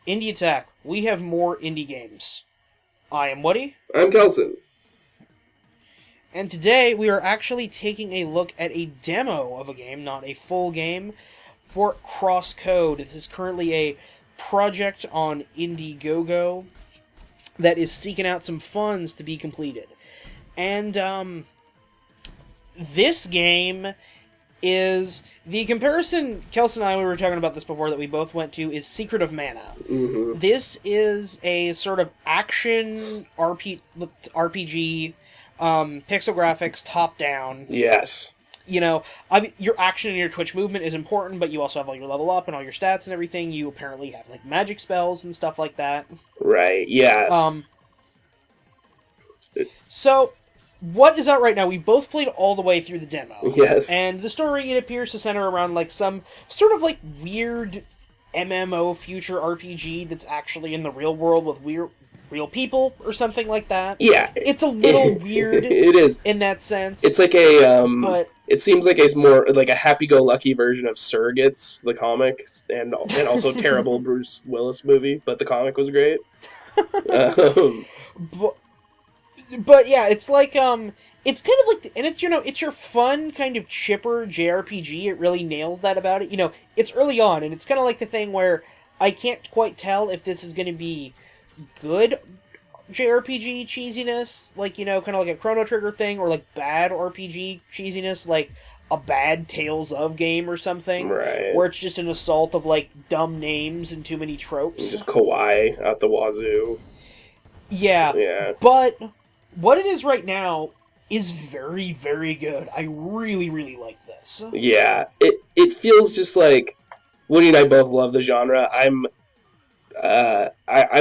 Indie Attack. We have more indie games. I am Woody. I'm Kelson. And today we are actually taking a look at a demo of a game, not a full game, for Crosscode. This is currently a project on Indiegogo that is seeking out some funds to be completed. And, this game is... The comparison, Kelson and I, we were talking about this before, that we both went to, is Secret of Mana. Mm-hmm. This is a sort of action RPG, pixel graphics, top-down. Yes. You know, your action and your twitch movement is important, but you also have all your level up and all your stats and everything. You apparently have, like, magic spells and stuff like that. Right, yeah. So... what is out right now? We've both played all the way through the demo. Yes. And the story, it appears to center around, like, some sort of, like, weird MMO future RPG that's actually in the real world with real people or something like that. Yeah. It's a little weird. It is. In that sense. It's like but it seems like it's more like a happy-go-lucky version of Surrogates, the comics, and also terrible Bruce Willis movie, but the comic was great. But yeah, it's like, it's kind of like, and it's, it's your fun, kind of chipper JRPG. It really nails that about it. It's early on, and it's kind of like the thing where I can't quite tell if this is going to be good JRPG cheesiness, like, kind of like a Chrono Trigger thing, or like bad RPG cheesiness, like a bad Tales of game or something. Right. Where it's just an assault of, like, dumb names and too many tropes. Just kawaii out the wazoo. Yeah. But... what it is right now is very, very good. I really, really like this. Yeah, it feels just like Woody and I both love the genre. I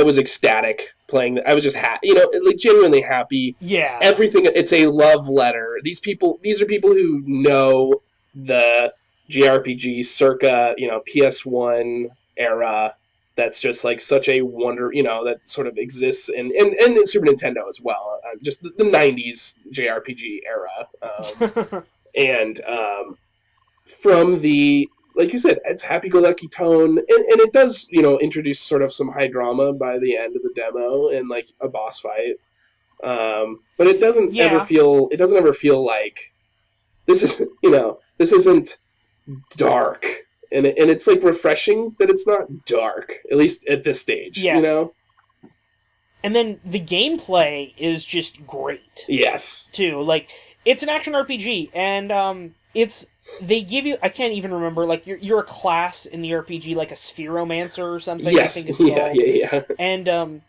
was ecstatic playing. I was just happy, like genuinely happy. Yeah, everything. It's a love letter. These are people who know the JRPG circa PS1 era. That's just like such a wonder, that sort of exists in Super Nintendo as well. Just the 90s JRPG era. And from the, like you said, it's happy-go-lucky tone. And it does, introduce sort of some high drama by the end of the demo and like a boss fight. But it doesn't ever feel like this isn't dark. And it's, like, refreshing that it's not dark, at least at this stage, And then the gameplay is just great. Yes. Too. Like, it's an action RPG, and they give you, I can't even remember, like, you're a class in the RPG, like a Spheromancer or something, yes. I think it's called. Yeah. And,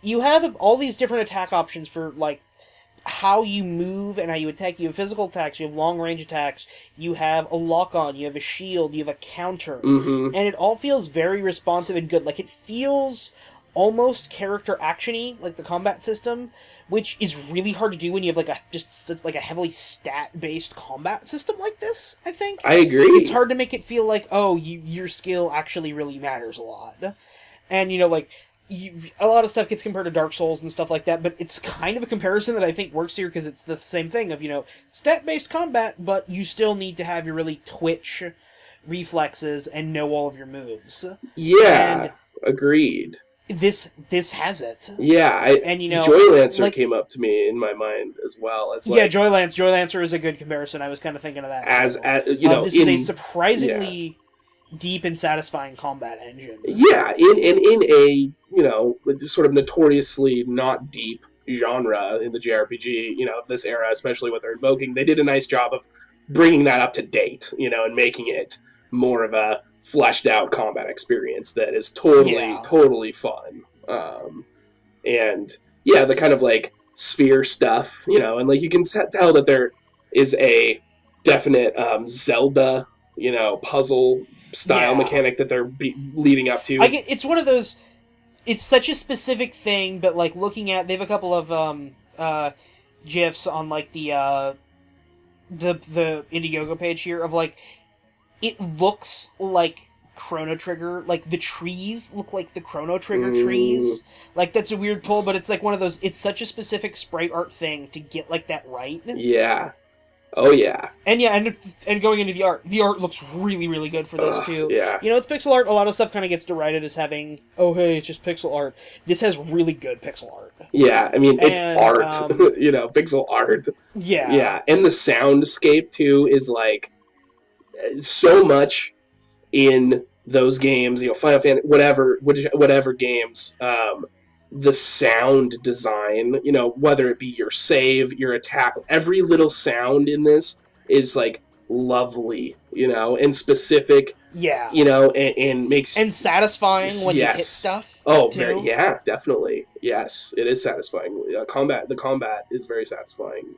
you have all these different attack options for, like, how you move and how you attack. You have physical attacks, you have long-range attacks, you have a lock-on, you have a shield, you have a counter. Mm-hmm. And it all feels very responsive and good. Like, it feels almost character action-y, like the combat system, which is really hard to do when you have, like, a heavily stat-based combat system like this, I think. I agree. It's hard to make it feel like, your skill actually really matters a lot. And, a lot of stuff gets compared to Dark Souls and stuff like that, but it's kind of a comparison that I think works here because it's the same thing of, stat-based combat, but you still need to have your really twitch reflexes and know all of your moves. Yeah, and agreed. This has it. Yeah, Joylancer, like, came up to me in my mind as well. As like, Joylancer is a good comparison. I was kind of thinking of that. This is a surprisingly... deep and satisfying combat engine. Yeah, in a sort of notoriously not deep genre in the JRPG, of this era, especially what they're invoking, they did a nice job of bringing that up to date, and making it more of a fleshed out combat experience that is totally fun. And yeah, the kind of like sphere stuff, and like you can tell that there is a definite Zelda, puzzle style mechanic that they're leading up to. It's one of those. It's such a specific thing, but like looking at, they have a couple of gifs on like the Indiegogo page here of like, it looks like Chrono Trigger, like the trees look like the Chrono Trigger trees. Like that's a weird pull, but it's like one of those. It's such a specific sprite art thing to get like that right. Yeah. Oh yeah. And yeah, and going into the art looks really, really good for this too. Yeah. You know, it's pixel art. A lot of stuff kind of gets derided as having, oh hey, it's just pixel art. This has really good pixel art. Yeah, I mean it's And, art, pixel art. Yeah. Yeah, and the soundscape too is like so much in those games. Final Fantasy, whatever games. The sound design, whether it be your save, your attack, every little sound in this is like lovely, and specific, Yeah. and makes And satisfying when you hit yes. stuff. Oh, too. very yeah, definitely. Yes, it is satisfying. The combat is very satisfying.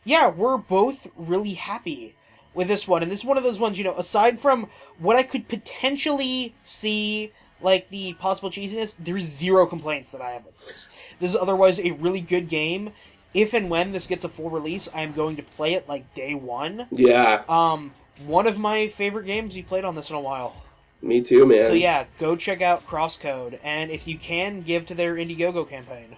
Yeah, we're both really happy with this one. And this is one of those ones, aside from what I could potentially see, like the possible cheesiness, there's zero complaints that I have with this. This is otherwise a really good game. If and when this gets a full release, I'm going to play it like day one. Yeah. One of my favorite games we played on this in a while. Me too, man. So yeah, go check out Crosscode, and if you can, give to their Indiegogo campaign.